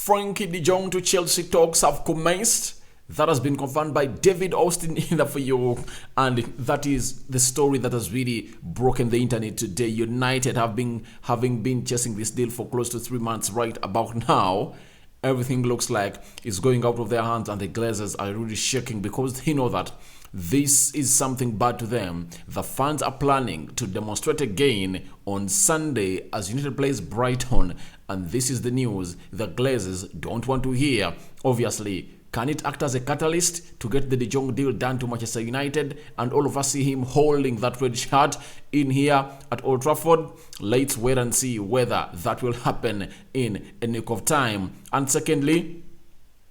Frenkie de Jong to Chelsea talks have commenced. That has been confirmed by David Austin in the for you, and that is the story that has really broken the internet today. United having been chasing this deal for close to 3 months. Right about now, everything looks like it's going out of their hands, and the Glazers are really shaking because they know that this is something bad to them. The fans are planning to demonstrate again on Sunday as United plays Brighton, and this is the news the Glazers don't want to hear. Obviously, can it act as a catalyst to get the De Jong deal done to Manchester United and all of us see him holding that red shirt in here at Old Trafford? Let's wait and see whether that will happen in a nick of time. And secondly,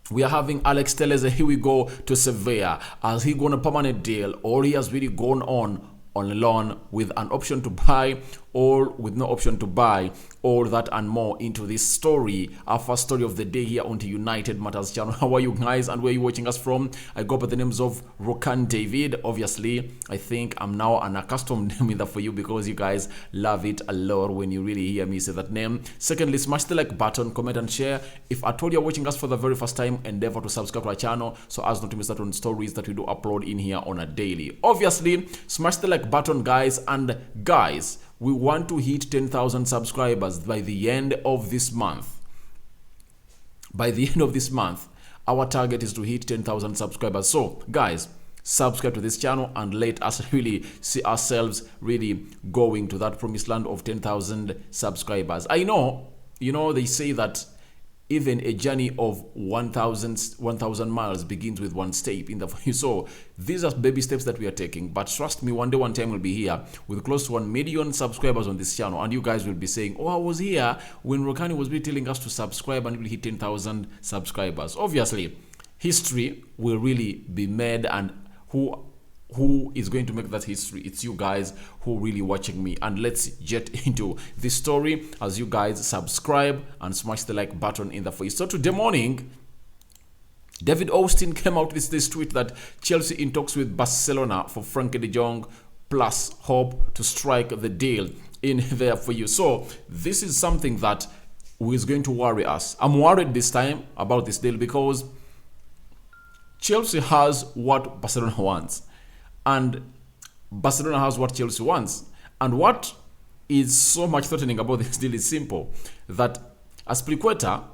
we are having Alex Telles, here we go, to Sevilla. Has he gone a permanent deal, or he has really gone on loan with an option to buy or with no option to buy? All that and more into this story, our first story of the day here on the United Matters channel. How are you guys, and where are you watching us from? I go by the names of Rokan David. Obviously, I think I'm now an accustomed name in that for you because you guys love it a lot when you really hear me say that name. Secondly, smash the like button, comment and share. If at all you're watching us for the very first time, endeavor to subscribe to our channel so as not to miss out on stories that we do upload in here on a daily. Obviously, smash the like button, guys, and guys, we want to hit 10,000 subscribers by the end of this month. By the end of this month, our target is to hit 10,000 subscribers. So, guys, subscribe to this channel and let us really see ourselves really going to that promised land of 10,000 subscribers. I know, they say that even a journey of 1,000 miles begins with one step in the so these are baby steps that we are taking, but trust me, one day one time we'll be here with close to 1 million subscribers on this channel, and you guys will be saying, oh, I was here when Rokani was really telling us to subscribe and we'll hit 10,000 subscribers. Obviously, history will really be made, and who is going to make that history? It's you guys who are really watching me. And let's get into this story as you guys subscribe and smash the like button in the face. So today morning, David Austin came out with this tweet that Chelsea in talks with Barcelona for Frenkie de Jong plus hope to strike the deal in there for you. So this is something that is going to worry us. I'm worried this time about this deal because Chelsea has what Barcelona wants, and Barcelona has what Chelsea wants. And what is so much threatening about this deal is simple, that Azpilicueta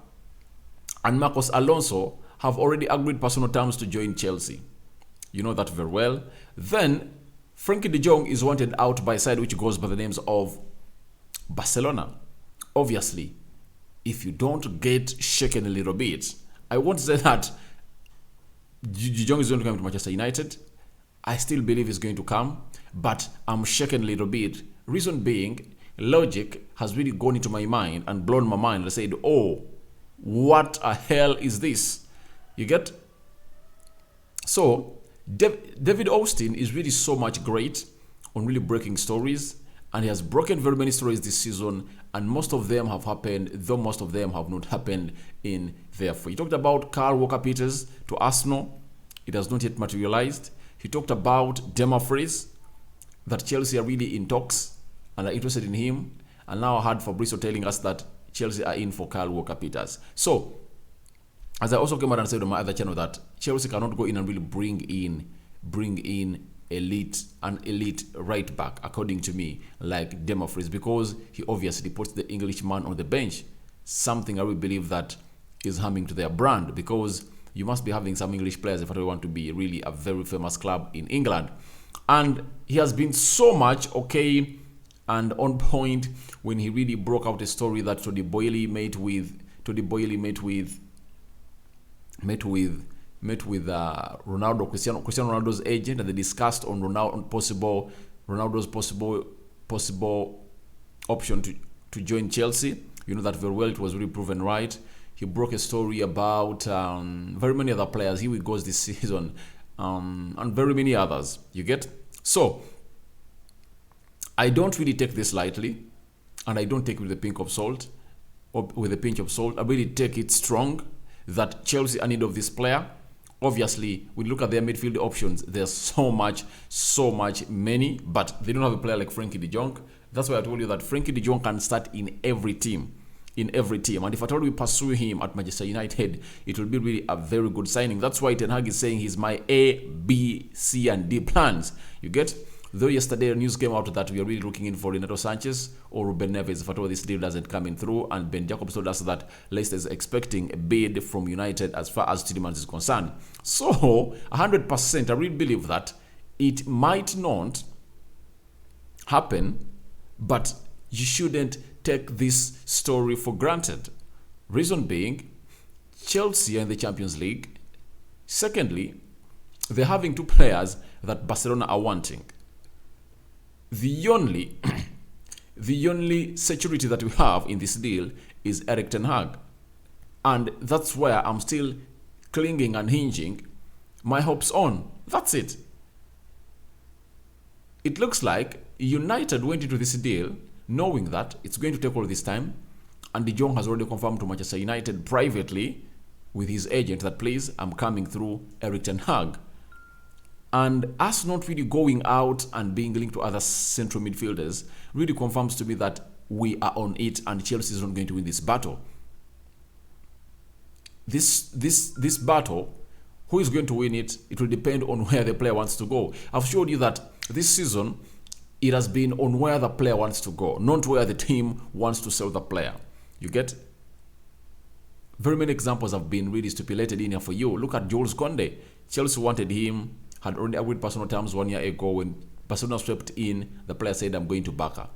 and Marcos Alonso have already agreed personal terms to join Chelsea. You know that very well. Then Frenkie de Jong is wanted out by a side which goes by the names of Barcelona. Obviously, if you don't get shaken a little bit, I won't say that De Jong is going to come to Manchester United. I still believe he's going to come, but I'm shaken a little bit. Reason being, logic has really gone into my mind and blown my mind. I said, oh, what a hell is this? You get? So, David Austin is really so much great on really breaking stories, and he has broken very many stories this season, and most of them have happened, though most of them have not happened in their free. He talked about Kyle Walker-Peters to Arsenal. It has not yet materialized. He talked about Dumfries, that Chelsea are really in talks and are interested in him. And now I heard Fabrizio telling us that Chelsea are in for Kyle Walker-Peters. So, as I also came out and said on my other channel that Chelsea cannot go in and really bring in an elite right back, according to me, like Dumfries, because he obviously puts the Englishman on the bench. Something I really believe that is harming to their brand, because you must be having some English players if you want to be really a very famous club in England. And he has been so much okay and on point when he really broke out a story that Tony Boyle met with Ronaldo, Cristiano Ronaldo's agent, and they discussed on Ronaldo's possible option to join Chelsea. You know that very well. It was really proven right. He broke a story about very many other players. Here he goes this season, and very many others. You get? So, I don't really take this lightly, and I don't take it with a pinch of salt. I really take it strong that Chelsea are in need of this player. Obviously, when you look at their midfield options, there's so much many, but they don't have a player like Frenkie de Jong. That's why I told you that Frenkie de Jong can start in every team. in every team. And if at all we pursue him at Manchester United, it will be really a very good signing. That's why Ten Hag is saying he's my A, B, C, and D plans. You get? Though yesterday news came out that we are really looking in for Renato Sanchez or Ruben Neves if at all this deal doesn't come in through, and Ben Jacobs told us that Leicester is expecting a bid from United as far as Tielemans is concerned. So 100% I really believe that it might not happen, but you shouldn't take this story for granted. Reason being, Chelsea are in the Champions League. Secondly, they're having two players that Barcelona are wanting. The only security that we have in this deal is Erik ten Hag. And that's where I'm still clinging and hinging my hopes on. That's it. It looks like United went into this deal knowing that it's going to take all this time, and De Jong has already confirmed to Manchester United privately with his agent that, please, I'm coming through Erik ten Hag. And us not really going out and being linked to other central midfielders really confirms to me that we are on it, and Chelsea is not going to win this battle. This battle, who is going to win it? It will depend on where the player wants to go. I've showed you that this season it has been on where the player wants to go, not where the team wants to sell the player. You get? Very many examples have been really stipulated in here for you. Look at Jules Koundé. Chelsea wanted him, had already agreed personal terms 1 year ago. When Barcelona swept in, the player said, I'm going to Barca.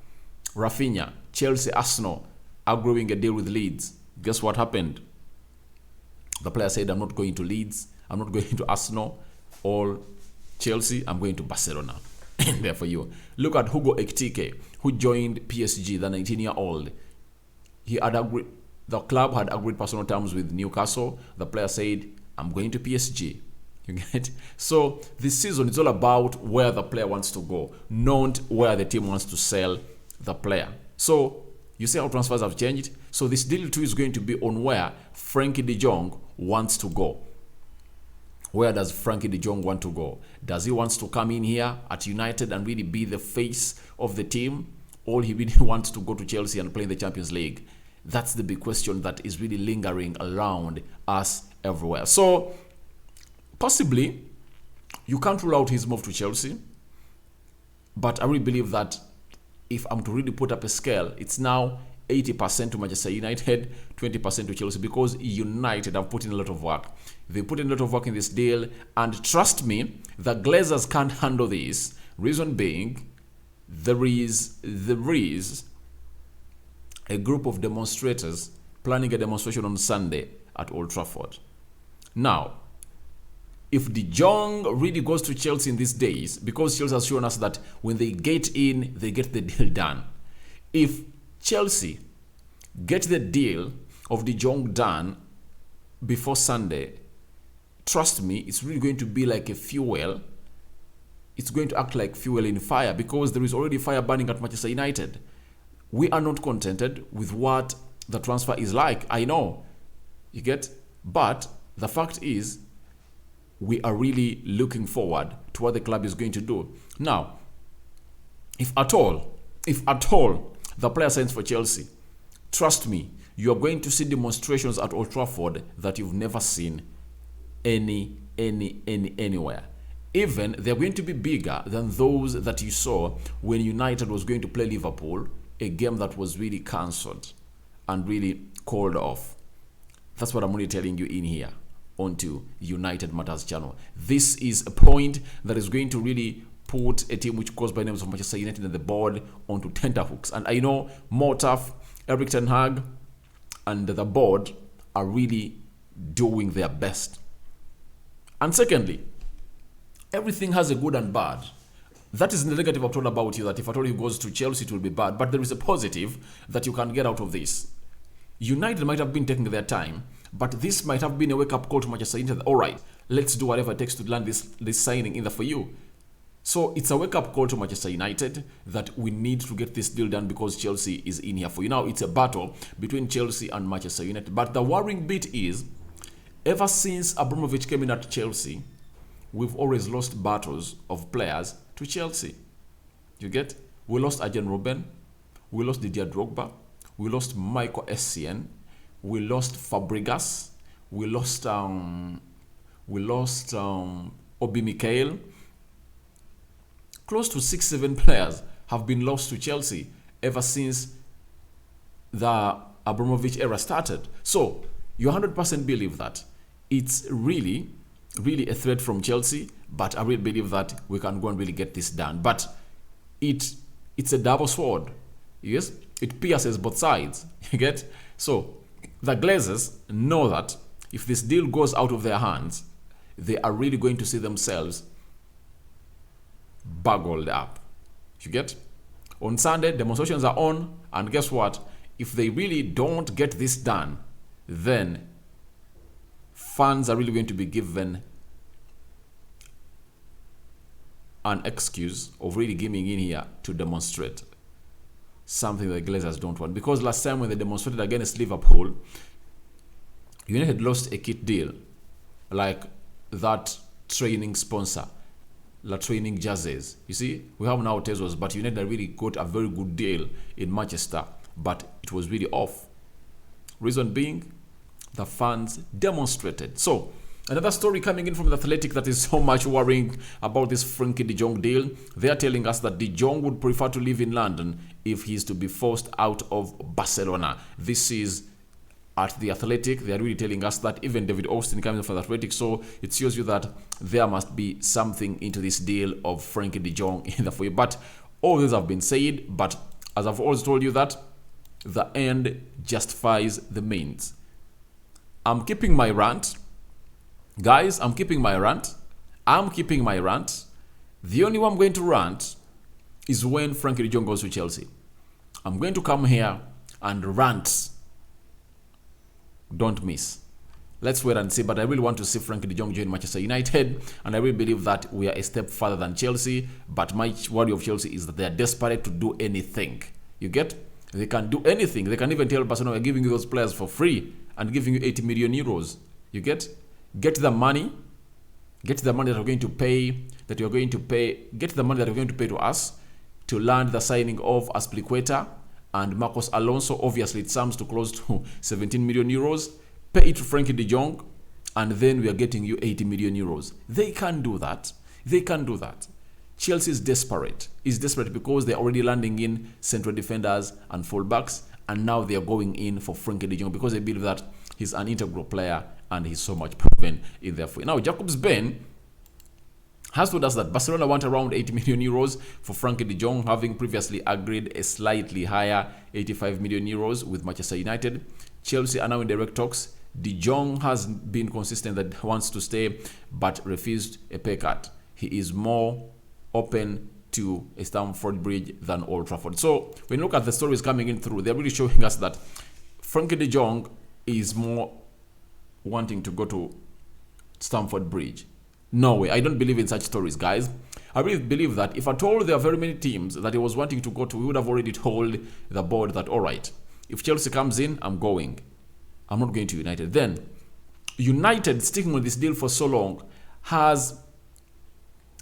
Rafinha, Chelsea, Arsenal agreeing a deal with Leeds. Guess what happened? The player said, I'm not going to Leeds, I'm not going to Arsenal or Chelsea, I'm going to Barcelona. There for you. Look at Hugo Ekitike, who joined PSG, the 19-year-old. He had agreed, the club had agreed personal terms with Newcastle. The player said, I'm going to PSG. You get? So this season it's all about where the player wants to go, not where the team wants to sell the player. So you see how transfers have changed. So this deal too is going to be on where Frenkie de Jong wants to go. Where does Frenkie de Jong want to go? Does he want to come in here at United and really be the face of the team, or he really wants to go to Chelsea and play in the Champions League? That's the big question that is really lingering around us everywhere. So possibly, you can't rule out his move to Chelsea, but I really believe that if I'm to really put up a scale, it's now 80% to Manchester United, 20% to Chelsea, because United have put in a lot of work. They put in a lot of work in this deal, and trust me, the Glazers can't handle this. Reason being, there is a group of demonstrators planning a demonstration on Sunday at Old Trafford. Now, if De Jong really goes to Chelsea in these days, because Chelsea has shown us that when they get in, they get the deal done. If Chelsea get the deal of De Jong done before Sunday, trust me, it's really going to be like a fuel. It's going to act like fuel in fire, because there is already fire burning at Manchester United. We are not contented with what the transfer is like. I know. You get? But the fact is, we are really looking forward to what the club is going to do. Now, if at all the player signs for Chelsea, trust me, you are going to see demonstrations at Old Trafford that you've never seen anywhere. Even they're going to be bigger than those that you saw when United was going to play Liverpool, a game that was really cancelled and really called off. That's what I'm really telling you in here onto United Matters channel. This is a point that is going to really put a team which goes by names of Manchester United and the board onto tenterhooks. And I know Motaf, Erik ten Hag, and the board are really doing their best. And secondly, everything has a good and bad. That is the negative I've told about you, that if at all he goes to Chelsea, it will be bad. But there is a positive that you can get out of this. United might have been taking their time, but this might have been a wake-up call to Manchester United. All right, let's do whatever it takes to land this signing in there for you. So it's a wake-up call to Manchester United that we need to get this deal done, because Chelsea is in here for you. Now, it's a battle between Chelsea and Manchester United. But the worrying bit is, ever since Abramovich came in at Chelsea, we've always lost battles of players to Chelsea. You get? We lost Arjen Robben. We lost Didier Drogba. We lost Michael Essien. We lost Fabregas. We lost Obi Mikel. Close to 6-7 players have been lost to Chelsea ever since the Abramovich era started. So you 100% believe that it's really a threat from Chelsea, but I really believe that we can go and really get this done. But it's a double sword. Yes, it pierces both sides. You get? So the Glazers know that if this deal goes out of their hands, they are really going to see themselves buggled up. You get? On Sunday, demonstrations are on, and guess what? If they really don't get this done, then fans are really going to be given an excuse of really giving in here to demonstrate something the Glazers don't want. Because last time when they demonstrated against Liverpool, United lost a kit deal like that training sponsor, La Training Jerseys. You see, we have now Tezos, but United really got a very good deal in Manchester, but it was really off. Reason being, the fans demonstrated. So, another story coming in from the Athletic that is so much worrying about this Frenkie de Jong deal. They are telling us that de Jong would prefer to live in London if he is to be forced out of Barcelona. This is at the Athletic. They are really telling us that even David Austin coming from the Athletic. So it shows you that there must be something into this deal of Frenkie de Jong in the foyer. But all this have been said. But as I've always told you that the end justifies the means. I'm keeping my rant. Guys, I'm keeping my rant. The only way I'm going to rant is when Frenkie de Jong goes to Chelsea. I'm going to come here and rant. Don't miss. Let's wait and see. But I really want to see Frenkie de Jong join Manchester United. And I really believe that we are a step further than Chelsea. But my worry of Chelsea is that they are desperate to do anything. You get? They can do anything. They can even tell Barcelona, we're giving you those players for free and giving you 80 million euros. You get? Get the money. Get the money that you're going to pay. Get the money that you're going to pay to us to land the signing of Azpilicueta and Marcos Alonso. Obviously, it sums to close to 17 million euros. Pay it to Frenkie de Jong, and then we are getting you 80 million euros. They can do that. Chelsea is desperate. It's desperate because they're already landing in central defenders and fullbacks, and now they are going in for Frenkie de Jong because they believe that he's an integral player and he's so much proven in their foot. Now, Jacobs Ben has told us that Barcelona want around 80 million euros for Frenkie de Jong, having previously agreed a slightly higher 85 million euros with Manchester United. Chelsea are now in direct talks. De Jong has been consistent that he wants to stay, but refused a pay cut. He is more open to a Stamford Bridge than Old Trafford. So when you look at the stories coming in through, they're really showing us that Frenkie de Jong is more wanting to go to Stamford Bridge. No way. I don't believe in such stories, guys. I really believe that if I told there are very many teams that he was wanting to go to, we would have already told the board that, all right, if Chelsea comes in, I'm going. I'm not going to United. Then, United sticking with this deal for so long has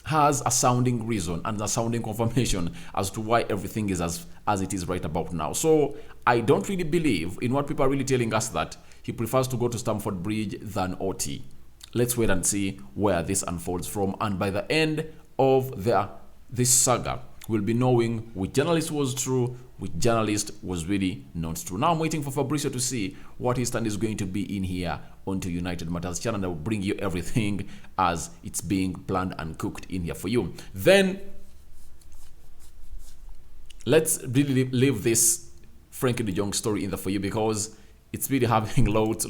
a sounding reason and a sounding confirmation as to why everything is as it is right about now. So, I don't really believe in what people are really telling us that he prefers to go to Stamford Bridge than OT. Let's wait and see where this unfolds from. And by the end of this saga, we'll be knowing which journalist was true, which journalist was really not true. Now I'm waiting for Fabrizio to see what his stand is going to be in here onto United Matters channel. And I will bring you everything as it's being planned and cooked in here for you. Then, let's really leave this Frenkie de Jong story in there for you because it's really having lots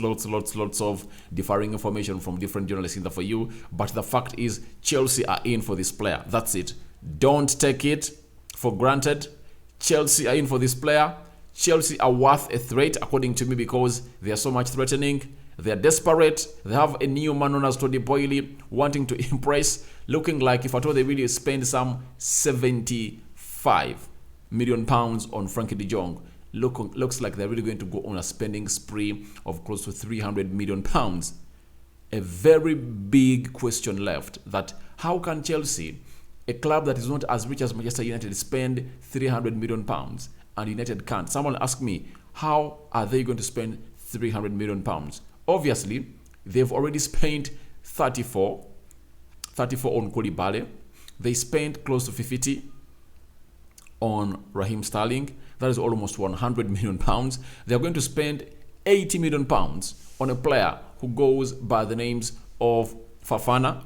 of differing information from different journalists in there for you. But the fact is, Chelsea are in for this player. That's it. Don't take it for granted. Chelsea are in for this player. Chelsea are worth a threat, according to me, because they are so much threatening. They are desperate. They have a new man known as Tony Boyle wanting to impress, looking like if at all they really spend some 75 million pounds on Frenkie de Jong. Looks like they're really going to go on a spending spree of close to 300 million pounds. A very big question left, that how can Chelsea, a club that is not as rich as Manchester United, spend 300 million pounds and United can't? Someone asked me, how are they going to spend 300 million pounds? Obviously, they've already spent 34 on Koulibaly. They spent close to 50 on Raheem Sterling. That is almost 100 million pounds. They're going to spend 80 million pounds on a player who goes by the names of Fafana.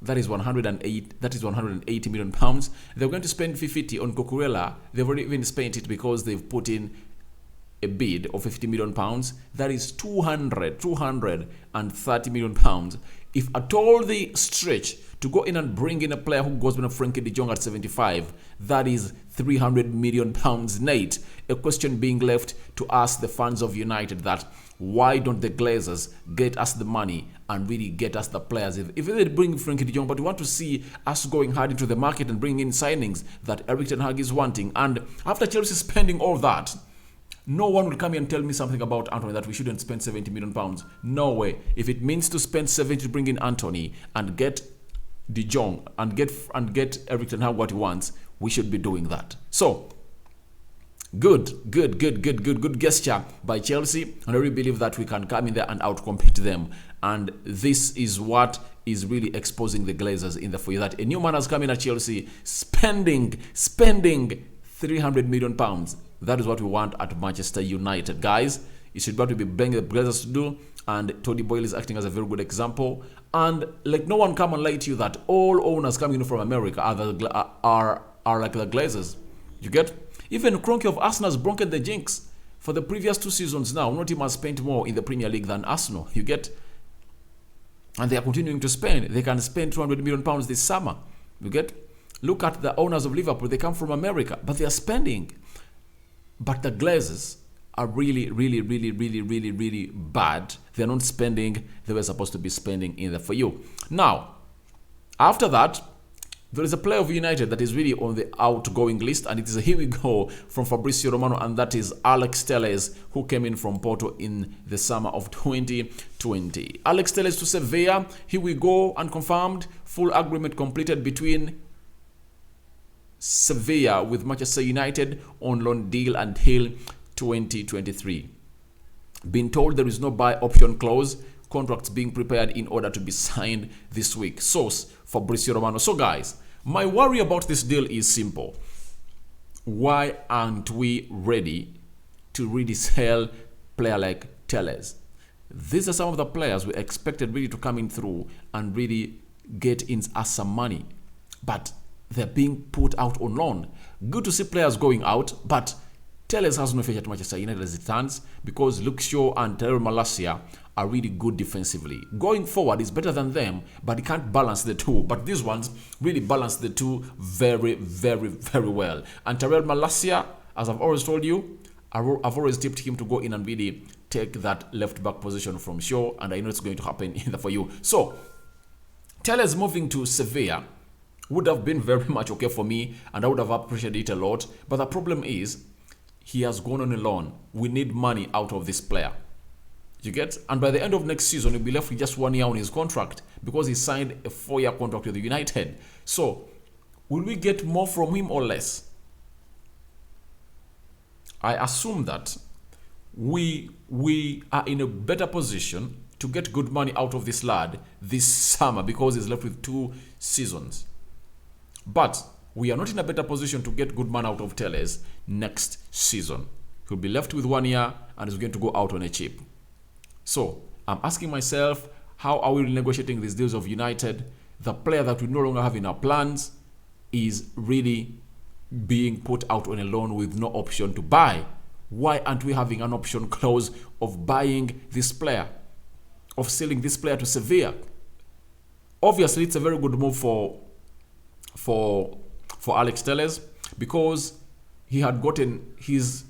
That is 180 million pounds. They're going to spend 50 on Cucurella. They've already even spent it because they've put in a bid of 50 million pounds. That is 230 million pounds. If at all they stretch to go in and bring in a player who goes by Frenkie de Jong at 75, that is 300 million pounds net. A question being left to ask the fans of United, that why don't the Glazers get us the money and really get us the players? If they bring Frenkie de Jong, but we want to see us going hard into the market and bringing in signings that Erik ten Hag is wanting. And after Chelsea spending all that, no one will come here and tell me something about Anthony that we shouldn't spend 70 million pounds. No way. If it means to spend 70 to bring in Anthony and get De Jong and get Erik ten Hag what he wants, we should be doing that. So good gesture by Chelsea, and I really believe that we can come in there and outcompete them. And this is what is really exposing the Glazers in the foyer, that a new man has come in at Chelsea, spending 300 million pounds. That is what we want at Manchester United, guys. It should be what we be begging the Glazers to do, and Tony Boyle is acting as a very good example. And like, no one come and lie to you that all owners coming in from America are like the Glazers. You get? Even Kroenke of Arsenal has broken the jinx. For the previous 2 seasons now, no team has spent more in the Premier League than Arsenal. You get? And they are continuing to spend. They can spend 200 million pounds this summer. You get? Look at the owners of Liverpool. They come from America, but they are spending. But the Glazers are really bad. They're not spending. They were supposed to be spending in there for you. Now, after that, there is a player of United that is really on the outgoing list, and it is a here we go from Fabrizio Romano, and that is Alex Telles, who came in from Porto in the summer of 2020. Alex Telles to Sevilla. Here we go, unconfirmed. Full agreement completed between Sevilla with Manchester United on loan deal until 2023. Been told there is no buy option clause. Contracts being prepared in order to be signed this week. Source Fabrizio Romano. So guys, my worry about this deal is simple. Why aren't we ready to really sell player like Telles? These are some of the players we expected really to come in through and really get in us some money, but they're being put out on loan. Good to see players going out, but Telles has no future at Manchester United as it stands, because Luke Shaw and Tyrell Malacia are really good defensively. Going forward is better than them, but he can't balance the two. But these ones really balance the two very well. And Tyrell Malacia, as I've always told you, I've always tipped him to go in and really take that left back position from Shaw, and I know it's going to happen either for you. So Telles moving to Sevilla would have been very much okay for me, and I would have appreciated it a lot. But the problem is, he has gone on a loan. We need money out of this player. You get? And by the end of next season, he'll be left with just 1 year on his contract, because he signed a 4-year contract with the United. So, will we get more from him or less? I assume that we are in a better position to get good money out of this lad this summer, because he's left with 2 seasons. But we are not in a better position to get good money out of Telles next season. He'll be left with 1 year and is going to go out on a cheap. So I'm asking myself, how are we negotiating these deals of United? The player that we no longer have in our plans is really being put out on a loan with no option to buy. Why aren't we having an option clause of buying this player, of selling this player to Sevilla? Obviously, it's a very good move for Alex Telles, because he had gotten his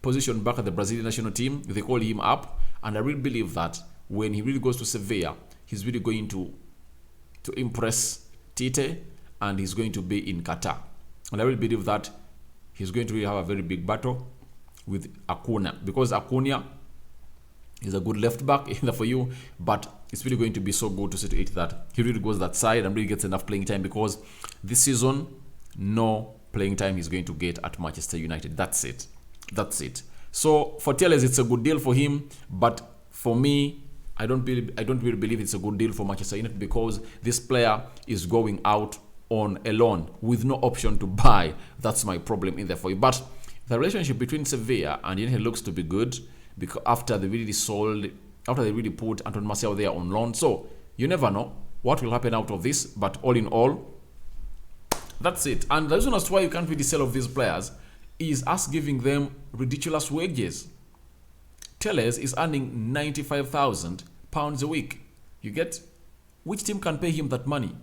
position back at the Brazilian national team. They call him up, and I really believe that when he really goes to Sevilla, he's really going to impress Tite, and he's going to be in Qatar. And I really believe that he's going to really have a very big battle with Acuna, because Acuna is a good left back either for you, but it's really going to be so good to see to it that he really goes that side and really gets enough playing time, because this season, no playing time he's going to get at Manchester United. That's it. So for Telles, it's a good deal for him, but for me, I don't really believe it's a good deal for Manchester United because this player is going out on a loan with no option to buy. That's my problem in there for you. But the relationship between Sevilla and United looks to be good because after they really put Anton Martial there on loan. So you never know what will happen out of this. But all in all, that's it. And the reason as to why you can't really sell off these players is us giving them ridiculous wages. Telles is earning £95,000 a week. You get? Which team can pay him that money?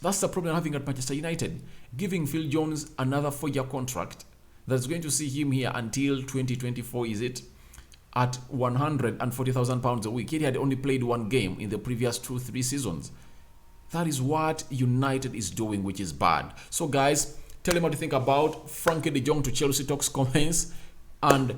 That's the problem I'm having at Manchester United. Giving Phil Jones another 4-year contract that's going to see him here until 2024, is it? At £140,000 a week. He had only played one game in the previous 2-3 seasons. That is what United is doing, which is bad. So guys, tell him what you think about Frenkie de Jong to Chelsea talks comments and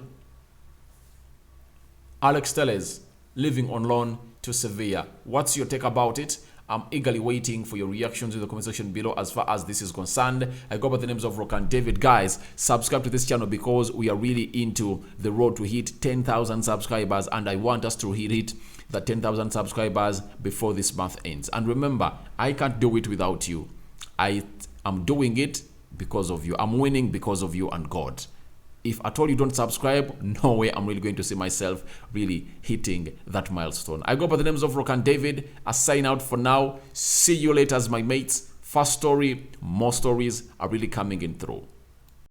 Alex Telles leaving on loan to Sevilla. What's your take about it? I'm eagerly waiting for your reactions in the comment section below as far as this is concerned. I go by the names of Rock and David. Guys, subscribe to this channel because we are really into the road to hit 10,000 subscribers and I want us to hit the 10,000 subscribers before this month ends. And remember, I can't do it without you. I am doing it because of you. I'm winning because of you and God. If at all you don't subscribe, no way I'm really going to see myself really hitting that milestone. I go by the names of Rock and David. I sign out for now. See you later, my mates. First story, more stories are really coming in through.